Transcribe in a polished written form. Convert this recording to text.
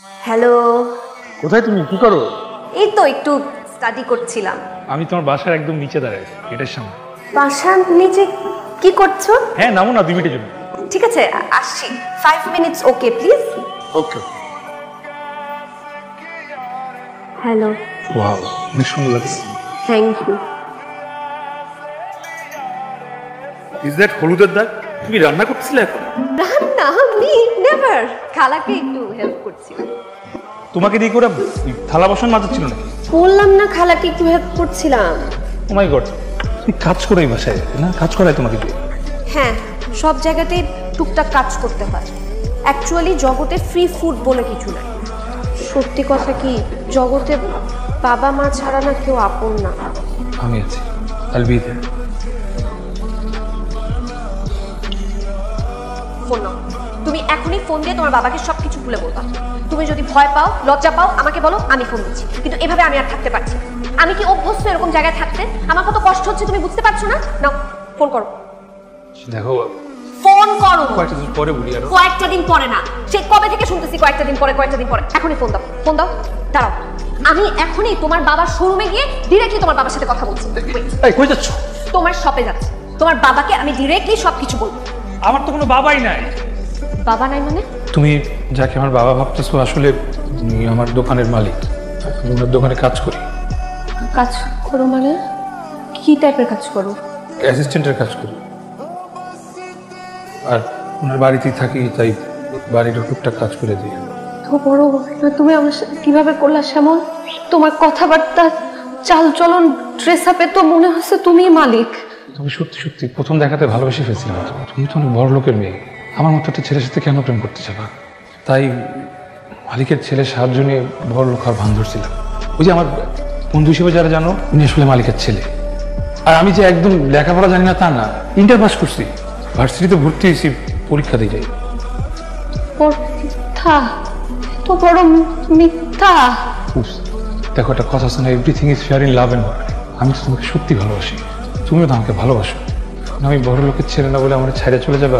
Hello. কোথায় তুমি, কি করো? এই তো একটু স্টাডি করছিলাম। আমি তোমার বাসার একদম নিচে দাঁড়াই, এটার সামনে। বাসার নিচে কি করছো? হ্যাঁ, নামো না 2 মিনিটের জন্য। ঠিক আছে, আসছি। 5 minutes, okay please. Okay. Hello. Wow, অনেক সুন্দর লাগছে। Thank you. ইজ দ্যাট হলুদের দাগ? তুমি রান্না করতেছিলে এখন? রান্না আমি নেভার, খালাকে একটু হেল্প করছিলাম। তোমাকে দিয়ে করে থালা বাসন মাজাচ্ছিল নাকি? বললাম না খালাকে একটু হেল্প করছিলাম। ও মাই গড, তুমি কাজ করো এই বাসায় না? কাজ করায় তোমাকে দিয়ে? হ্যাঁ, সব জায়গাতেই টুকটাক কাজ করতে হয়। অ্যাকচুয়ালি জগতে ফ্রি ফুড বলে কিছু নাই। সত্যি কথা কি, জগতে বাবা মা ছাড়া না কেউ আপন না। আমি আছি, আইল বি দেয়ার। ফোন নাও। তুমি এখনই ফোন দিয়ে তোমার বাবাকে সবকিছু ভুলে বলবা। তুমি যদি ভয় পাও, লজ্জা পাও, আমাকে বলো, আমি ফোন দিচ্ছি। কিন্তু এভাবে আমি আর থাকতে পারছি না। আমি কি অভ্যস্ত এরকম জায়গায় থাকতে? আমার কত কষ্ট হচ্ছে তুমি বুঝতে পারছো না? নাও ফোন করো। দেখো, ফোন করো। কয়েকটা দিন পরে বলি। আর কয়েকটা দিন পরে না, সে কবে থেকে শুনতেছি কয়েকটা দিন পরে, কয়েকটা দিন পরে। এখনই ফোন দাও, ফোন দাও। দাঁড়াও, আমি এখনই তোমার বাবার শোরুমে গিয়ে ডিরেক্টলি তোমার বাবার সাথে কথা বলছি। এই কই যাচ্ছ? তোমার শপে যাচ্ছে। তোমার বাবাকে আমি ডিরেক্টলি সবকিছু বলবো। আমার তো কোনো বাবাই নাই। বাবা নাই মানে? তুমি যাকে আমার বাবা ভাবতেছো আসলে উনি আমার দোকানের মালিক। আমি ওনার দোকানে কাজ করি। কাজ করো মানে? কি টাইপের কাজ করো? অ্যাসিস্ট্যান্টের কাজ করি। আর ওনার বাড়িতেই থাকি, তাই বাড়ির টুকটাক কাজ করে দিই। তো বড় ঘটনা তুমি আমার সাথে কিভাবে করলা শ্যামল? তোমার কথাবার্তা, চাল চলন, ড্রেস আপে তো মনে হচ্ছে তুমিই মালিক। তুমি সত্যি সত্যি প্রথম দেখাতে ভালোবেসে ফেলছিলাম। তুমি তো অনেক বড় লোকের মেয়ে, আমার মতো একটা ছেলের সাথে কেন প্রেম করতে চাবা? তাই মালিকের ছেলের সাহায্য নিয়ে বড় লোক আর ভান ধরছিলাম। ওই যে আমার বন্ধু হিসেবে যারা জানো, উনি আসলে মালিকের ছেলে। আর আমি যে একদম লেখাপড়া জানি না তা না, ইন্টার পাস করছি, ভার্সিটিতে ভর্তি হয়েছি, পরীক্ষা দিয়ে যাই। মিথ্যা, এত বড় মিথ্যা। দেখো, একটা কথা আছে না, everything is fair in love and war. আমি তো তোমাকে সত্যি ভালোবাসি, তুমিও তো আমাকে ভালোবাসো। আমি বড় লোকের ছেলে না বলে আমার ছাইড়া চলে যাবা?